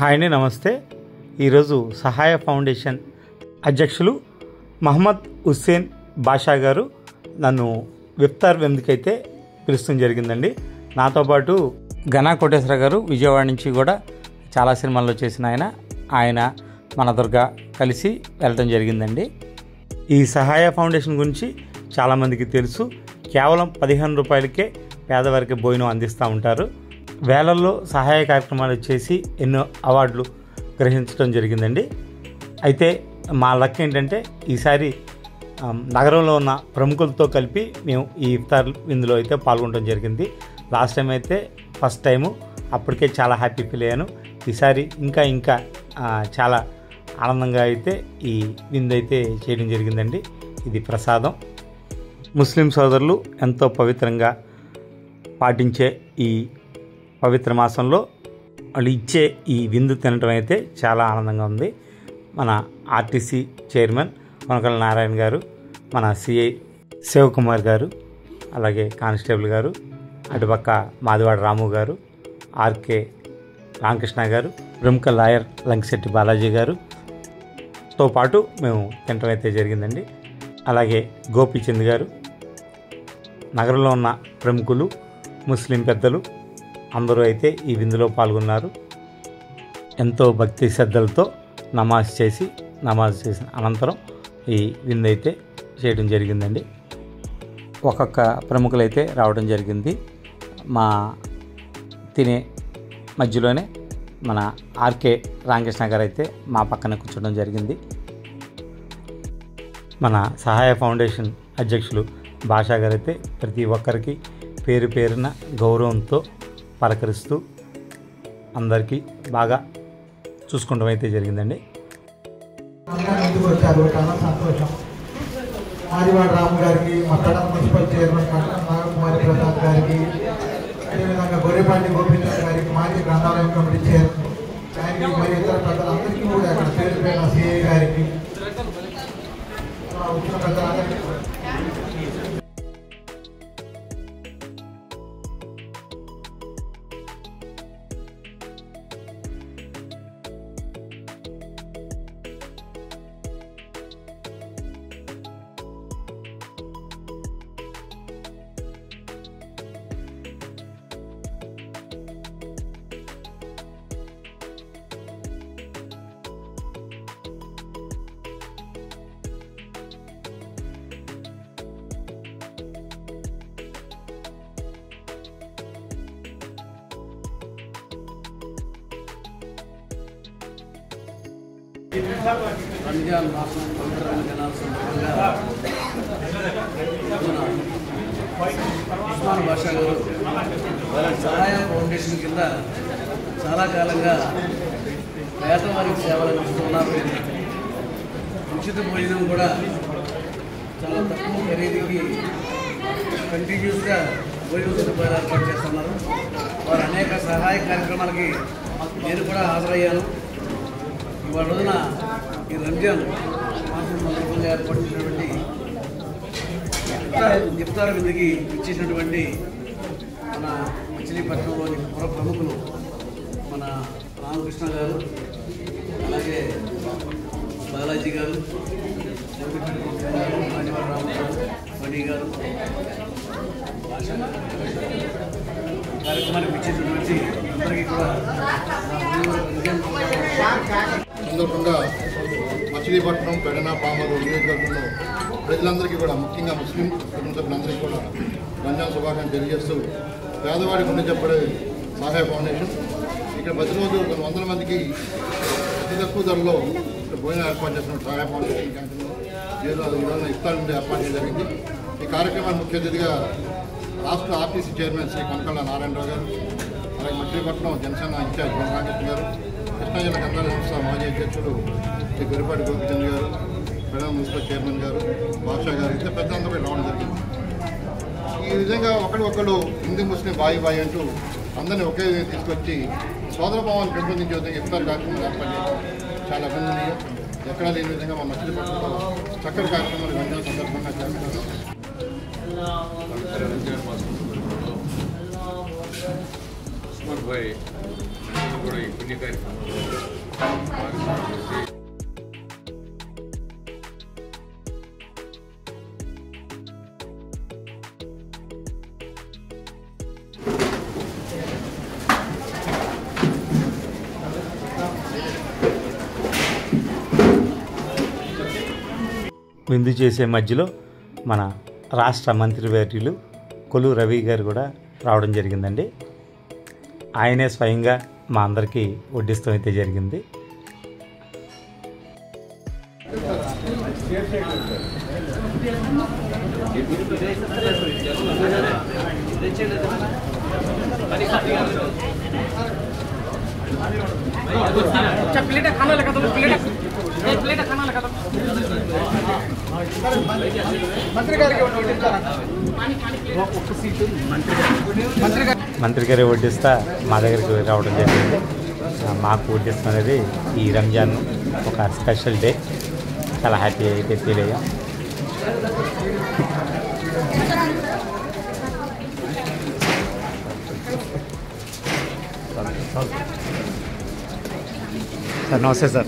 Hi అండి, నమస్తే. ఈరోజు సహాయ ఫౌండేషన్ అధ్యక్షులు మహమ్మద్ హుస్సేన్ బాషా గారు నన్ను ఇఫ్తార్ విందుకైతే పిలుస్తూ జరిగిందండి. నాతో పాటు ఘనా కోటేశ్వర గారు విజయవాడ నుంచి కూడా చాలా సినిమాల్లో చేసిన ఆయన మన దుర్గ కలిసి వెళ్ళటం జరిగిందండి. ఈ సహాయ ఫౌండేషన్ గురించి చాలామందికి తెలుసు. కేవలం 15 రూపాయలకే పేదవారికి భోజనం అందిస్తూ ఉంటారు. వేలల్లో సహాయ కార్యక్రమాలు చేసి ఎన్నో అవార్డులు గ్రహించడం జరిగిందండి. అయితే మా లక్ ఏంటంటే ఈసారి నగరంలో ఉన్న ప్రముఖులతో కలిపి మేము ఈ ఇఫ్తార్ విందులో అయితే పాల్గొనడం జరిగింది. లాస్ట్ టైం అయితే ఫస్ట్ టైము, అప్పటికే చాలా హ్యాపీ ఫీల్ అయ్యాను. ఈసారి ఇంకా చాలా ఆనందంగా అయితే ఈ విందు అయితే చేయడం జరిగిందండి. ఇది ప్రసాదం. ముస్లిం సోదరులు ఎంతో పవిత్రంగా పాటించే ఈ పవిత్ర మాసంలో వాళ్ళు ఇచ్చే ఈ విందు తినటం అయితే చాలా ఆనందంగా ఉంది. మన ఆర్టీసీ చైర్మన్ కొనకల నారాయణ గారు, మన సిఐ శివకుమార్ గారు, అలాగే కానిస్టేబుల్ గారు, అటుపక్క మాదివాడ రాము గారు, ఆర్కే రామకృష్ణ గారు, ప్రముఖ లాయర్ లంకిశెట్టి బాలాజీ గారుతో పాటు మేము తినటం అయితే జరిగిందండి. అలాగే గోపీచంద్ గారు, నగరంలో ఉన్న ప్రముఖులు, ముస్లిం పెద్దలు అందరూ అయితే ఈ విందులో పాల్గొన్నారు. ఎంతో భక్తి శ్రద్ధలతో నమాజ్ చేసిన అనంతరం ఈ విందు అయితే చేయడం జరిగిందండి. ఒక్కొక్క ప్రముఖులైతే రావడం జరిగింది. మా తినే మధ్యలోనే మన ఆర్కే రామకృష్ణ గారు అయితే మా పక్కన కూర్చోవడం జరిగింది. మన సహాయ ఫౌండేషన్ అధ్యక్షులు బాషా గారు అయితే ప్రతి ఒక్కరికి పేరున గౌరవంతో పలకరిస్తూ అందరికీ బాగా చూసుకోవడం అయితే జరిగిందండి. సంతోషం. మాదివాడ రాము గారికి, మత్తడ మున్సిపల్ చైర్మన్ నాగకుమారి ప్రసాద్ గారికి, అదేవిధంగా గొర్రెపాటి గోపీచంద్ గారికి, మాజీ గ్రంథాలయం కమిటీ చైర్మన్ గారికి, మరియు ఇతర పెద్దలందరికీ కూడా అక్కడ పేరుపైన సిఐ గారికి, వచ్చిన పెద్దలందరికీ రంజాన్ మాసం పవిత్రమైన దినాల సందర్భంగా ఉస్మాన్ బాషా గారు సహాయ ఫౌండేషన్ కింద చాలా కాలంగా పేదవారికి సేవలు అందిస్తున్నారు. ఉచిత భోజనం కూడా చాలా తక్కువ ఖరీదుకి కంటిన్యూస్గా భోజన సదుపాయాలు ఏర్పాటు చేస్తున్నారు. వారు అనేక సహాయ కార్యక్రమాలకి నేను కూడా హాజరయ్యాను. ఇవాళ రోజున ఈ రంజాన్ మాసం సందర్భంగా ఏర్పాటు చేసినటువంటి ఇఫ్తార్ విందుకి ఇచ్చేసినటువంటి మన మచిలీపట్నంలోని పుర ప్రముఖులు మన రామకృష్ణ గారు, అలాగే బాలాజీ గారు, మాదివాడ రాము గారు, మణి గారు, కార్యక్రమానికి ఇచ్చేసినటువంటి అందరికీ కూడా సందర్భంగా మచిలీపట్నం, పెడన, పామరు నియోజకవర్గంలో ప్రజలందరికీ కూడా, ముఖ్యంగా ముస్లిం కుటుంబ సభ్యులందరికీ కూడా రంజాన్ శుభాకాంక్షలు తెలియజేస్తూ, పేదవాడి గుండె చెప్పడే సహాయ ఫౌండేషన్ ఇక్కడ ప్రతిరోజు కొన్ని వందల మందికి అతి తక్కువ ధరలో భోజనం ఏర్పాటు చేస్తున్న సహాయ ఫౌండేషన్ క్యాంటీన్లో ఈరోజు ఇఫ్తార్ నుండి ఏర్పాటు చేయడం జరిగింది. ఈ కార్యక్రమాన్ని ముఖ్య అతిథిగా రాష్ట్ర ఆర్టీసీ చైర్మన్ శ్రీ కొనకల నారాయణరావు గారు, అలాగే మచిలీపట్నం జనసేన ఇన్ఛార్జ్ రామకృష్ణ గారు, కృష్ణా జిల్లా గ్రంథాలయ సంస్థ మాజీ అధ్యక్షులు శ్రీ గొర్రెపాటి గోపీచంద్ గారు, పెడన మున్సిపల్ చైర్మన్ గారు, బాషా గారు, ఇద్దరు పెద్దలందరూ రావడం జరిగింది. ఈ విధంగా ఒకరు హిందూ ముస్లిం బాయి అంటూ అందరినీ ఒకే తీసుకొచ్చి సోదర భావాన్ని పెంపొందించే విధంగా ఇఫ్తార్ కార్యక్రమాలు ఏర్పాటు చాలా అభినందనీయం. ఎక్కడా లేని విధంగా మా మచిలీపట్నంలో చక్కటి కార్యక్రమాలు రంజాన్ సందర్భంగా చేస్తున్నారు. ఉస్మాన్ భాయ్ కూడా ఈ పుణ్య కార్యక్రమంలో విందు చేసే మధ్యలో మన రాష్ట్ర మంత్రివర్యులు కొల్లు రవి గారు కూడా రావడం జరిగిందండి. ఆయనే స్వయంగా మా అందరికీ వడ్డిస్తాం అయితే జరిగింది. మంత్రి గారు వడ్డిస్తా మా దగ్గరికి రావడం జరిగింది. మాకు వడ్డిస్తాం అనేది ఈ రంజాన్ ఒక స్పెషల్ డే. చాలా హ్యాపీ అయితే ఫీల్ అయ్యాం. సార్ నమస్తే సార్.